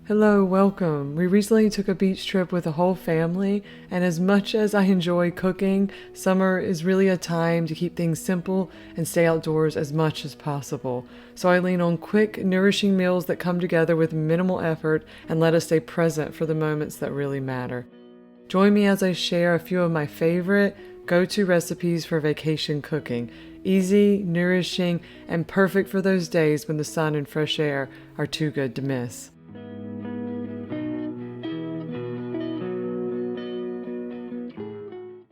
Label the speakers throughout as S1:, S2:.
S1: Hello, welcome. We recently took a beach trip with the whole family, and as much as I enjoy cooking, summer is really a time to keep things simple and stay outdoors as much as possible. So I lean on quick, nourishing meals that come together with minimal effort and let us stay present for the moments that really matter. Join me as I share a few of my favorite go-to recipes for vacation cooking. Easy, nourishing, and perfect for those days when the sun and fresh air are too good to miss.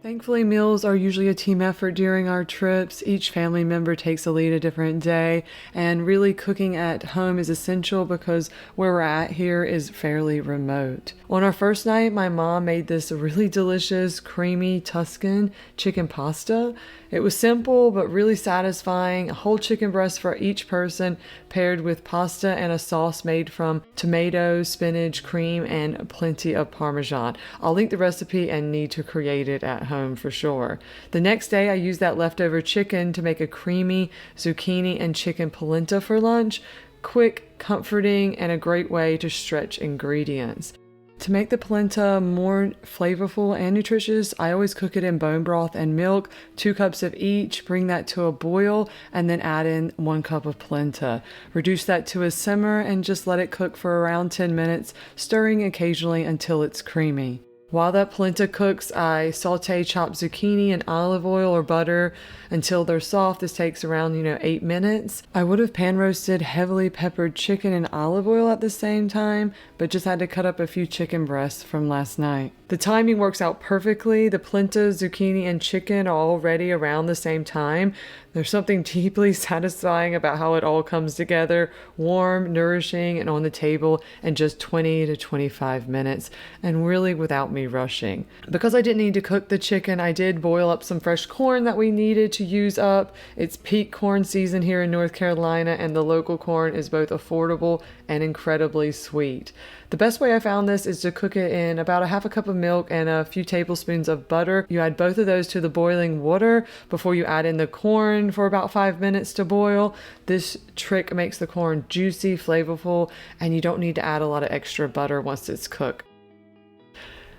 S1: Thankfully, meals are usually a team effort during our trips. Each family member takes a lead a different day, and really cooking at home is essential because where we're at here is fairly remote. On our first night, my mom made this really delicious, creamy Tuscan chicken pasta. It was simple but really satisfying. A whole chicken breast for each person, paired with pasta and a sauce made from tomatoes, spinach, cream, and plenty of parmesan. I'll link the recipe and need to create it at home for sure. The next day, I used that leftover chicken to make a creamy zucchini and chicken polenta for lunch. Quick, comforting, and a great way to stretch ingredients. To make the polenta more flavorful and nutritious, I always cook it in bone broth and milk, 2 cups of each, bring that to a boil, and then add in 1 cup of polenta. Reduce that to a simmer and just let it cook for around 10 minutes, stirring occasionally until it's creamy. While that polenta cooks, I saute chopped zucchini in olive oil or butter until they're soft. This takes around, 8 minutes. I would have pan roasted heavily peppered chicken in olive oil at the same time, but just had to cut up a few chicken breasts from last night. The timing works out perfectly. The polenta, zucchini, and chicken are all ready around the same time. There's something deeply satisfying about how it all comes together, warm, nourishing, and on the table in just 20 to 25 minutes, and really without me rushing. Because I didn't need to cook the chicken, I did boil up some fresh corn that we needed to use up. It's peak corn season here in North Carolina, and the local corn is both affordable and incredibly sweet. The best way I found this is to cook it in about a half a cup of milk and a few tablespoons of butter. You add both of those to the boiling water before you add in the corn for about 5 minutes to boil. This trick makes the corn juicy, flavorful, and you don't need to add a lot of extra butter once it's cooked.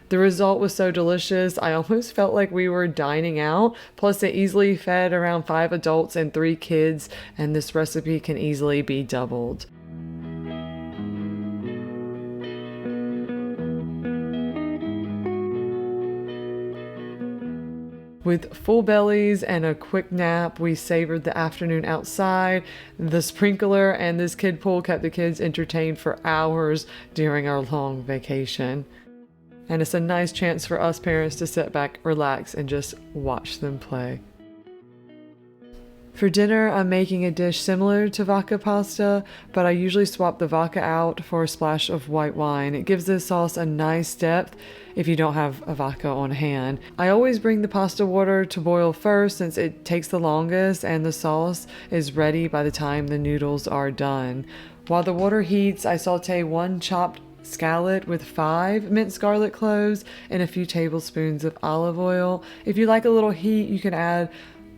S1: The result was so delicious, I almost felt like we were dining out. Plus, it easily fed around 5 adults and 3 kids, and this recipe can easily be doubled. With full bellies and a quick nap, we savored the afternoon outside. The sprinkler and this kid pool kept the kids entertained for hours during our long vacation. And it's a nice chance for us parents to sit back, relax, and just watch them play. For dinner, I'm making a dish similar to vodka pasta, but I usually swap the vodka out for a splash of white wine. It gives this sauce a nice depth if you don't have a vodka on hand. I always bring the pasta water to boil first since it takes the longest and the sauce is ready by the time the noodles are done. While the water heats, I saute 1 chopped scallot with 5 minced garlic cloves and a few tablespoons of olive oil. If you like a little heat, you can add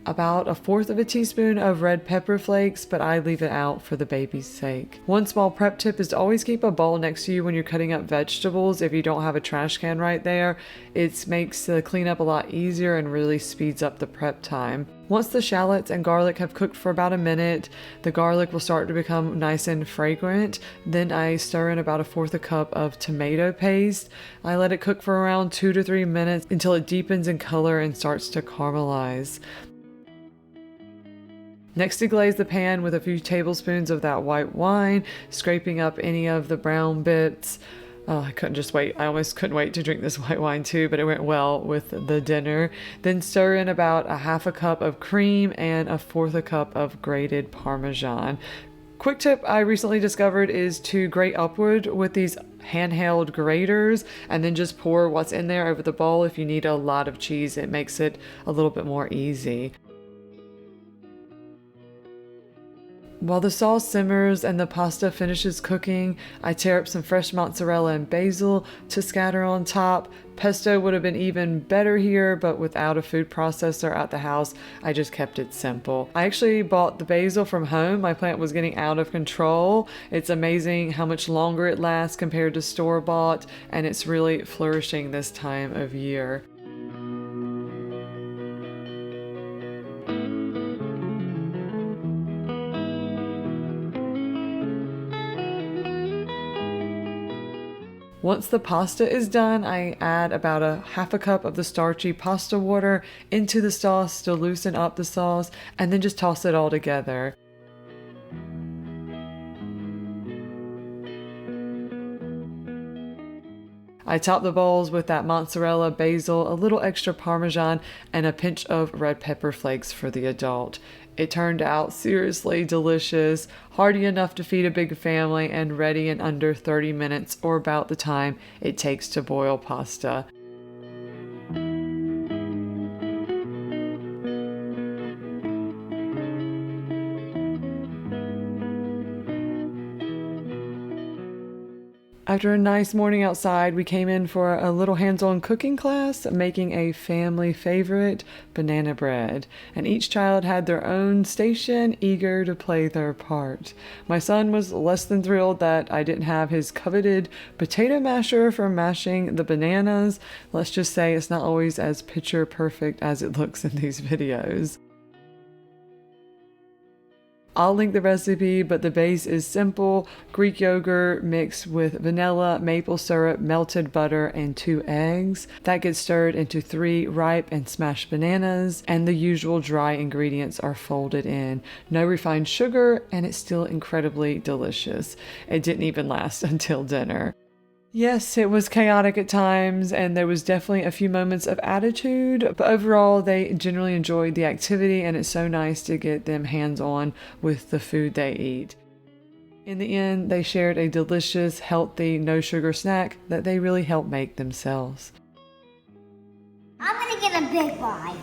S1: about 1/4 teaspoon of red pepper flakes, but I leave it out for the baby's sake. One small prep tip is to always keep a bowl next to you when you're cutting up vegetables if you don't have a trash can right there. It makes the cleanup a lot easier and really speeds up the prep time. Once the shallots and garlic have cooked for about a minute, the garlic will start to become nice and fragrant. Then I stir in about 1/4 cup of tomato paste. I let it cook for around 2 to 3 minutes until it deepens in color and starts to caramelize. Next, deglaze the pan with a few tablespoons of that white wine, scraping up any of the brown bits. Oh, I couldn't just wait. I almost couldn't wait to drink this white wine too, but it went well with the dinner. Then stir in about 1/2 cup of cream and 1/4 cup of grated parmesan. Quick tip I recently discovered is to grate upward with these handheld graters and then just pour what's in there over the bowl. If you need a lot of cheese, it makes it a little bit more easy. While the sauce simmers and the pasta finishes cooking, I tear up some fresh mozzarella and basil to scatter on top. Pesto would have been even better here, but without a food processor at the house, I just kept it simple. I actually bought the basil from home. My plant was getting out of control. It's amazing how much longer it lasts compared to store-bought, and it's really flourishing this time of year. Once the pasta is done, I add about a half a cup of the starchy pasta water into the sauce to loosen up the sauce, and then just toss it all together. I top the bowls with that mozzarella, basil, a little extra parmesan, and a pinch of red pepper flakes for the adult. It turned out seriously delicious, hearty enough to feed a big family, and ready in under 30 minutes, or about the time it takes to boil pasta. After a nice morning outside, we came in for a little hands-on cooking class, making a family favorite, banana bread. And each child had their own station, eager to play their part. My son was less than thrilled that I didn't have his coveted potato masher for mashing the bananas. Let's just say it's not always as picture perfect as it looks in these videos. I'll link the recipe, but the base is simple: Greek yogurt mixed with vanilla, maple syrup, melted butter, and 2 eggs. That gets stirred into 3 ripe and smashed bananas, and the usual dry ingredients are folded in. No refined sugar, and it's still incredibly delicious. It didn't even last until dinner. Yes, it was chaotic at times, and there was definitely a few moments of attitude, but overall they generally enjoyed the activity, and it's so nice to get them hands-on with the food they eat. In the end, they shared a delicious, healthy, no-sugar snack that they really helped make themselves.
S2: I'm gonna get a big bite.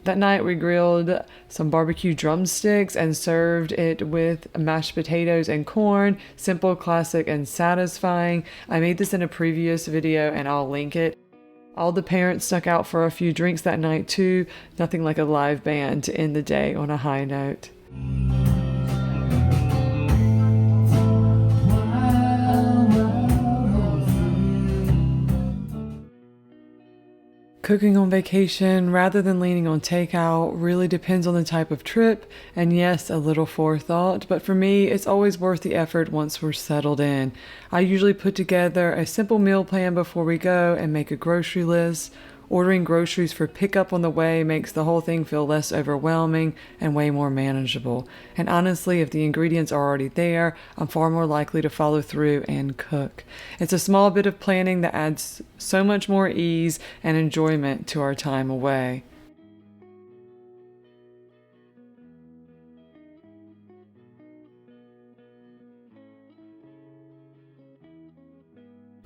S1: That night we grilled some barbecue drumsticks and served it with mashed potatoes and corn. Simple, classic, and satisfying. I made this in a previous video and I'll link it. All the parents stuck out for a few drinks that night too. Nothing like a live band to end the day on a high note. Cooking on vacation rather than leaning on takeout really depends on the type of trip, and yes, a little forethought, but for me, it's always worth the effort once we're settled in. I usually put together a simple meal plan before we go and make a grocery list. Ordering groceries for pickup on the way makes the whole thing feel less overwhelming and way more manageable. And honestly, if the ingredients are already there, I'm far more likely to follow through and cook. It's a small bit of planning that adds so much more ease and enjoyment to our time away.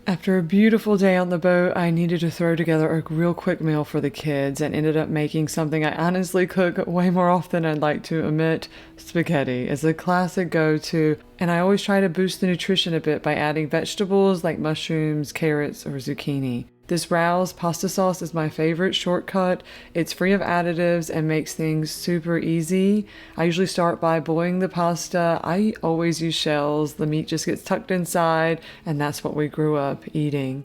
S1: After a beautiful day on the boat, I needed to throw together a real quick meal for the kids and ended up making something I honestly cook way more often than I'd like to admit. Spaghetti is a classic go-to, and I always try to boost the nutrition a bit by adding vegetables like mushrooms, carrots, or zucchini. This Rao's pasta sauce is my favorite shortcut. It's free of additives and makes things super easy. I usually start by boiling the pasta. I always use shells. The meat just gets tucked inside, and that's what we grew up eating.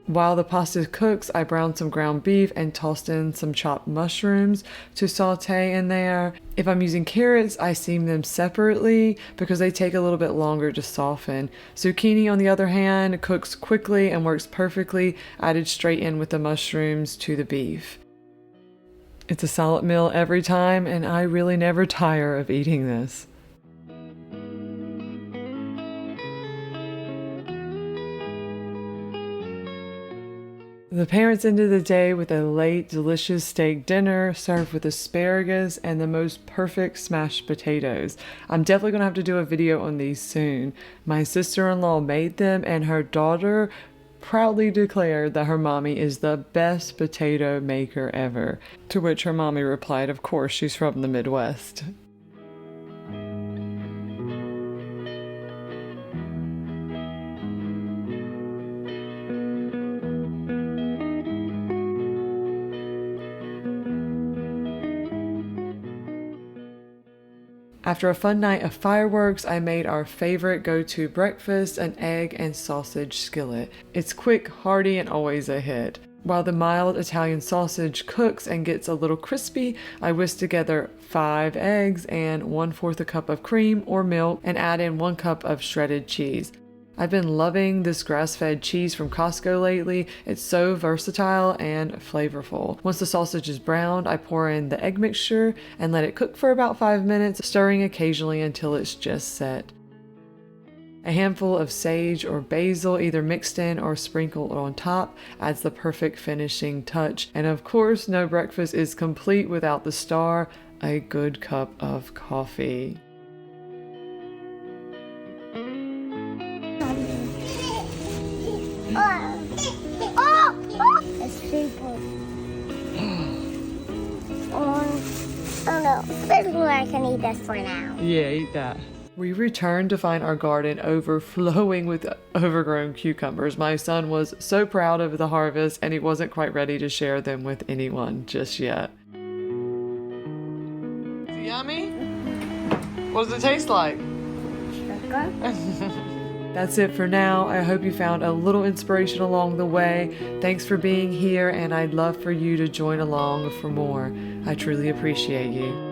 S1: While the pasta cooks, I browned some ground beef and tossed in some chopped mushrooms to saute in there. If I'm using carrots, I steam them separately because they take a little bit longer to soften. Zucchini, on the other hand, cooks quickly and works perfectly, added straight in with the mushrooms to the beef. It's a solid meal every time, and I really never tire of eating this. The parents ended the day with a late, delicious steak dinner served with asparagus and the most perfect smashed potatoes. I'm definitely going to have to do a video on these soon. My sister-in-law made them, and her daughter proudly declared that her mommy is the best potato maker ever. To which her mommy replied, of course, she's from the Midwest. After a fun night of fireworks, I made our favorite go-to breakfast, an egg and sausage skillet. It's quick, hearty, and always a hit. While the mild Italian sausage cooks and gets a little crispy, I whisk together 5 eggs and 1/4 a cup of cream or milk and add in 1 cup of shredded cheese. I've been loving this grass-fed cheese from Costco lately. It's so versatile and flavorful. Once the sausage is browned, I pour in the egg mixture and let it cook for about 5 minutes, stirring occasionally until it's just set. A handful of sage or basil, either mixed in or sprinkled on top, adds the perfect finishing touch. And of course, no breakfast is complete without the star, a good cup of coffee.
S2: It's super. Oh no, there's more I can eat this for now.
S1: Yeah, eat that. We returned to find our garden overflowing with overgrown cucumbers. My son was so proud of the harvest and he wasn't quite ready to share them with anyone just yet. Is it yummy? What does it taste like?
S2: Sugar.
S1: That's it for now. I hope you found a little inspiration along the way. Thanks for being here, and I'd love for you to join along for more. I truly appreciate you.